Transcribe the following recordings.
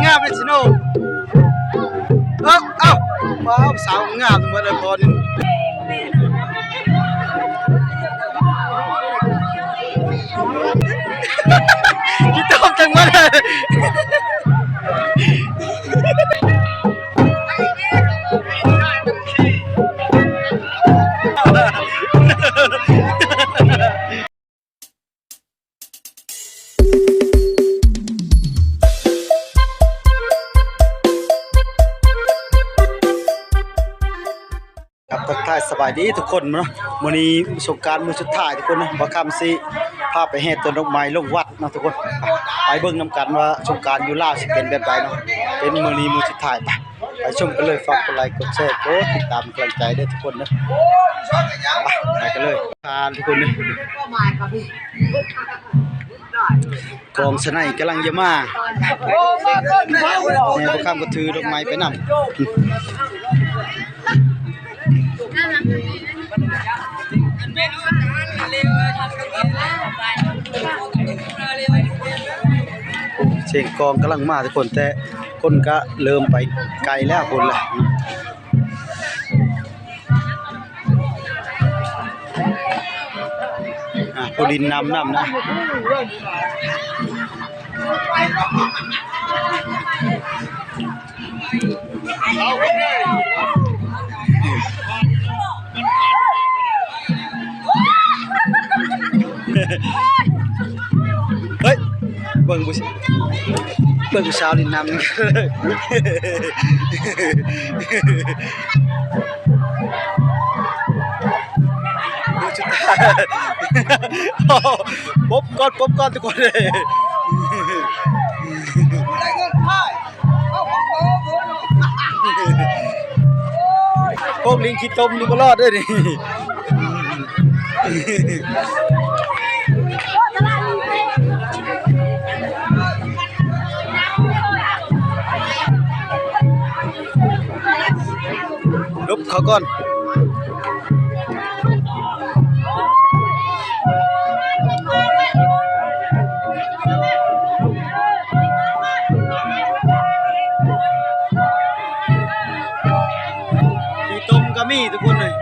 งามเลยสิโน่เอ้าว้าวสาวงามมาเลยพอนี่พี่ต้อมจังมาเลยครับทักทายสบายดีทุกคนเนาะมื้อนี้สงกรานต์มื้อสุดท้ายทุกคนนะบ่คำสิพาไปแห่ต้นดอกไม้ลงวัดเนาะทุกคนไปเบิ่งนำกันว่าสงกรานต์อยู่ลาวสิเป็นแบบใดเนาะเป็นมื้อนี้มื้อสุดท้ายไปชมกันเลยฝากกดไลค์กดแชร์กดติดตามกำลังใจด้วยทุกคนนะไปกันเลยทานทุกคนนะกองสนัยกำลังจะมาเนี่ยบ่คำก็ถือดอกไม้ไปนำเสียงกองกำลังมาทุกคนแต่คนก็เริ่มไปไกลแล้วคนละพอดินน้ำนะเฮ้ยเบิ่งผู้สาวดินน้ำนี่ป๊บก่อนทุกคนเลยพวกลิงขี้ต้มนี่ก็รอดด้วยนี่ลุกเขาก่อนมีต้มก็มีทุกคนเลย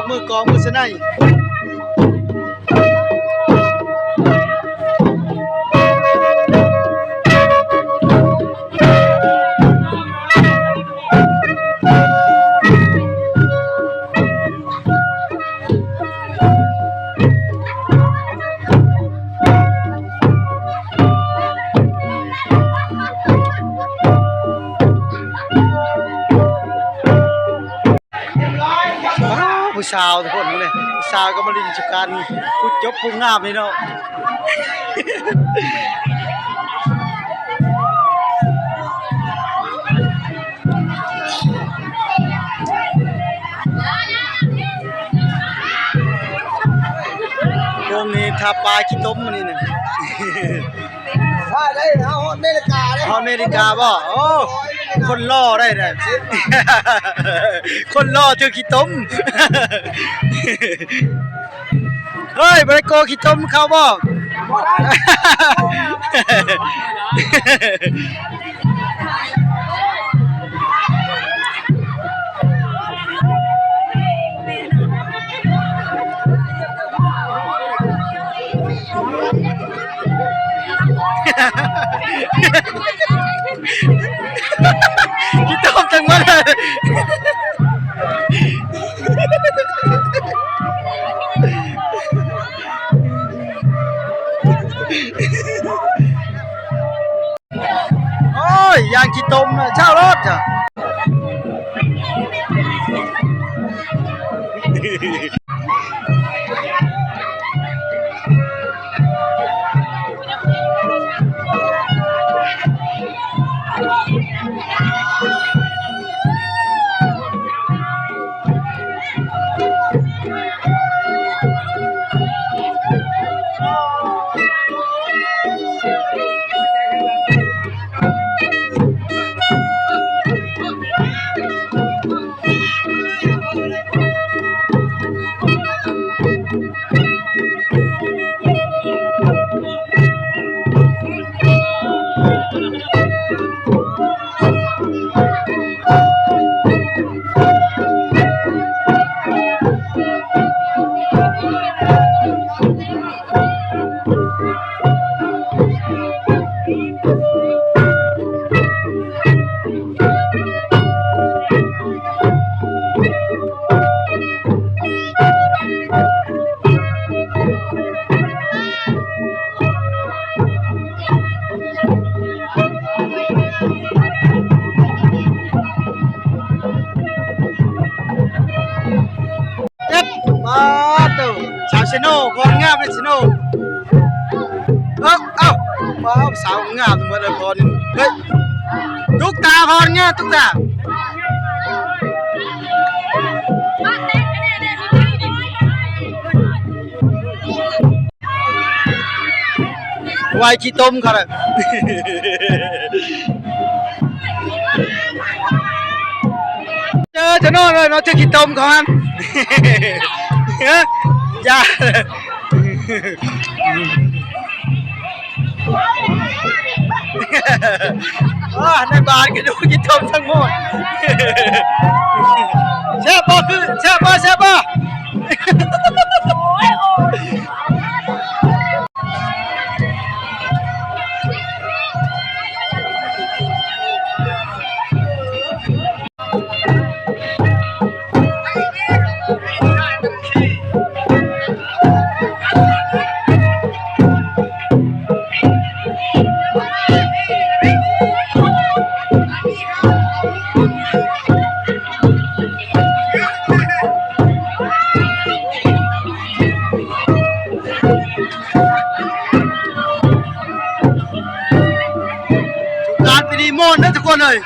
มือกองมือสนัยผู้สาวทุกคนเลยผู้สาวก็มาเล่นสงกรานต์ผู้จบผู้งามนี่เนาะพวกนี้ทาปลาขี้ต้มมันนี่เนี่ยได้ฮอตอเมริกาเลยฮอตอเมริกาบ่โอ้คนล่อได้เนี่ยคนล่อเจอขี้ต้มเฮ้ยบริโกขี้ต้มเขาบอก โอ้ยยางขี้ตมนะเช่ารถจ้ะเจ็ดมาตู่สาวเชโน่คนงามเลยเชโน่เอ้าว้าวสาวงามเหมือนเลยพรเฮ้ยตุ๊กตาพรเงี้ยตุ๊กตาไวขี้ต้มเขาเลยเจอเชโน่เลยเนาะเจอขี้ต้มเขาฮันอย่าในบ้านก็ดูกินทมทั้งหมดแซ่บป่ะคือแซ่บป่ะแซ่บป่ะการไปดีโมนนะทุกคนเลย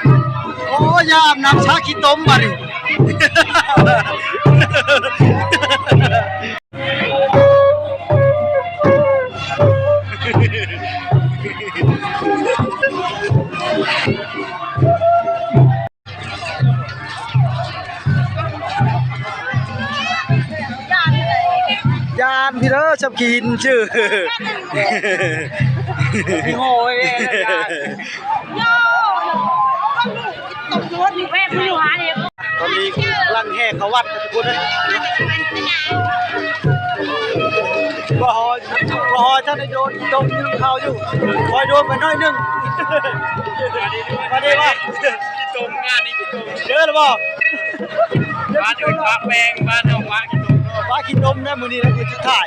โอ้ยามน้ำชาขี้ต้มมาดิยานพี่เด้อชอบกินชื่อพี่โง่เลยตอนนี้ลังแห่เขาวัดทุกคนนะบ่ฮอท่านนายโดนตรงยืนเขาอยู่คอยโดนไปน้อยนึงมาดีป่ะที่ตรงงานนี้ที่ตรงเยอะหรือเปล่าบ้านอื่นบ้านแปงบ้านเอาบ้านกินตมบ้านกินตมนะมือนี้นะคือจุดถ่าย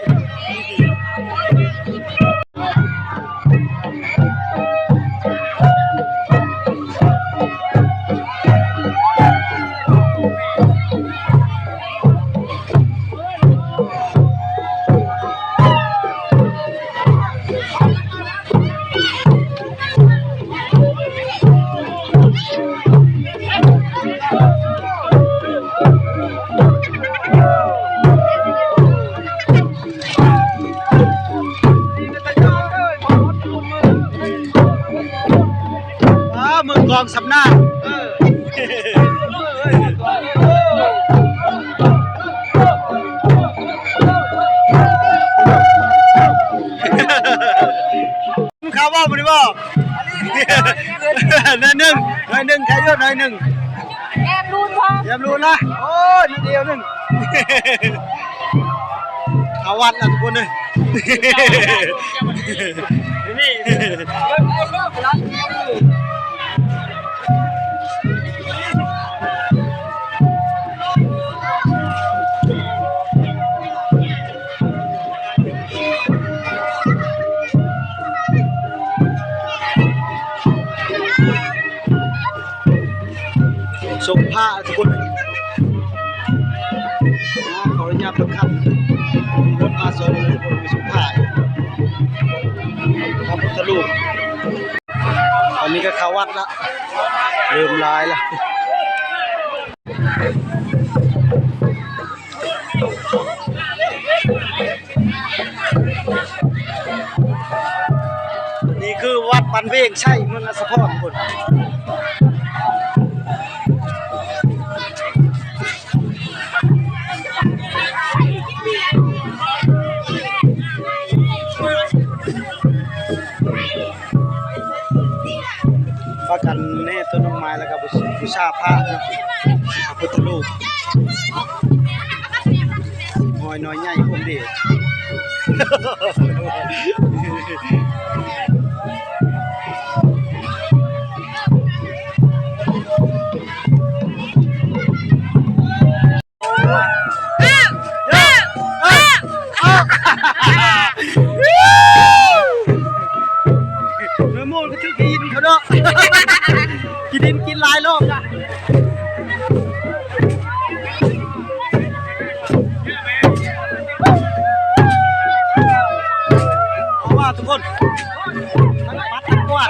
มือกองสำนักข้าวว่ามันดีบ่หน่อยหนึ่งแค่เยอะหน่อยหนึ่งแอบรูนพอแอบรูนนะโอ้ยนิดเดียวหนึ่งเอาวัดนะทุกคนเลยนี่ ส่งผ้าทุกคนขออนุญาตประคับรถมาส่งส่งผ้าพระพุทธรูปตอนนี้ก็เข้าวัดละเริ่มลายละนี่คือวัดปันเวงใช่เมืองอัสสะพรคนประกันแน่ต้นไม้แล้วก็บูชาพระนะพระพุทธรูปหอยน้อยใหญ่ผมเด็ดเนื้อมูลก็ชื่อกินเขาเนาะกินหลายรอบจ้ะเอาว่าทุกคนทั้งปัดทั้งกวาด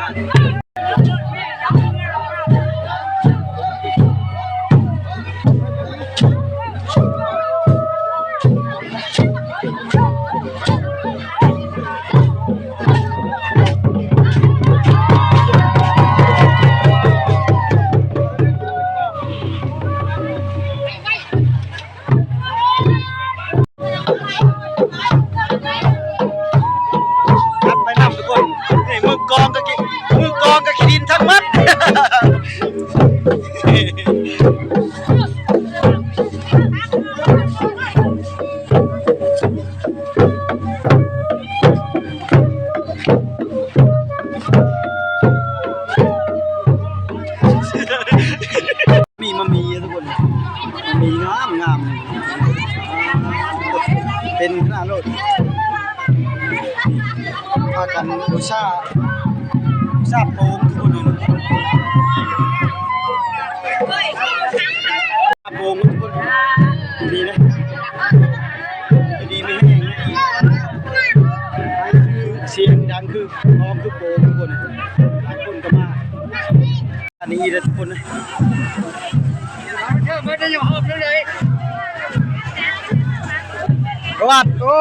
มือกองกับขี้ดินทั้งมัดมีทุกคนมีงามเป็นหน้าโลดพากันบูชาโป่งทุกคนเลยโป่งทุกคนดีนะดีไม่แห้งเสียงดังคือพร้อมคือโป่งทุกคนหลายคนก็มาอันนี้เลยทุกคนนะไม่ได้ยอมเลยประวัติโอ้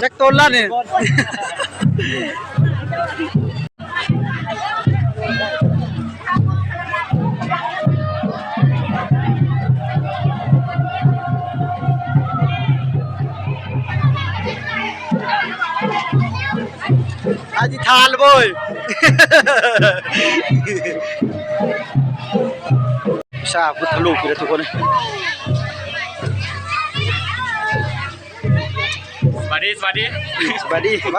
แจ็คต้นแล้วเนี่ยอธิษฐานเลยบ่อยชาพุทธรูปเลยทุกคนสวัสดีไป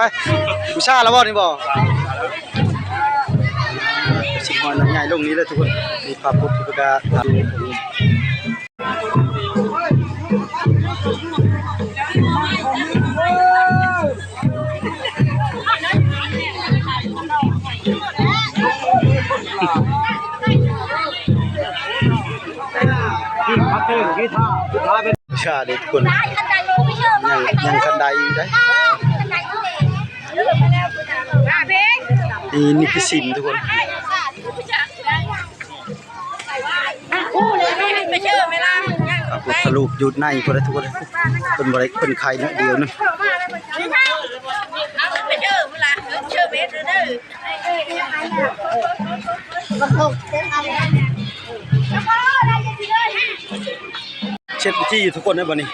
บูชาแล้วบ่นี่บ่สิหอนใหญ่ลงนี้เลยทุกคนมีพระพุทธประกาศชาเด็กคนยังคันใดอยู่ได้นี่คือสินทุกคนพุทธรูปหยุดในคนละทุกคนเป็นบริเป็นใครนะเดียวนึงเช็ดที่ทุกคนนะวันนี้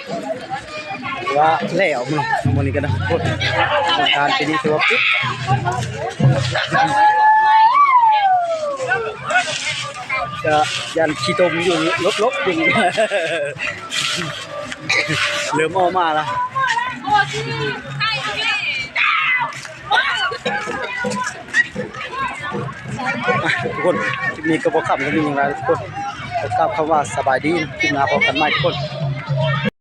ว่าแล้วมั้งวันนี้กันนะทุกคนการปีนี้ถือว่าปุ๊บจะยันขี้ตมอยู่ลบๆอยู่เริ่มออกมาละทุกคนคลิปนี้ก็บอกคำก็มีอย่างไรทุกคนกล่าวคำว่าสบายดีกินมาพอกันใหม่ทุกคน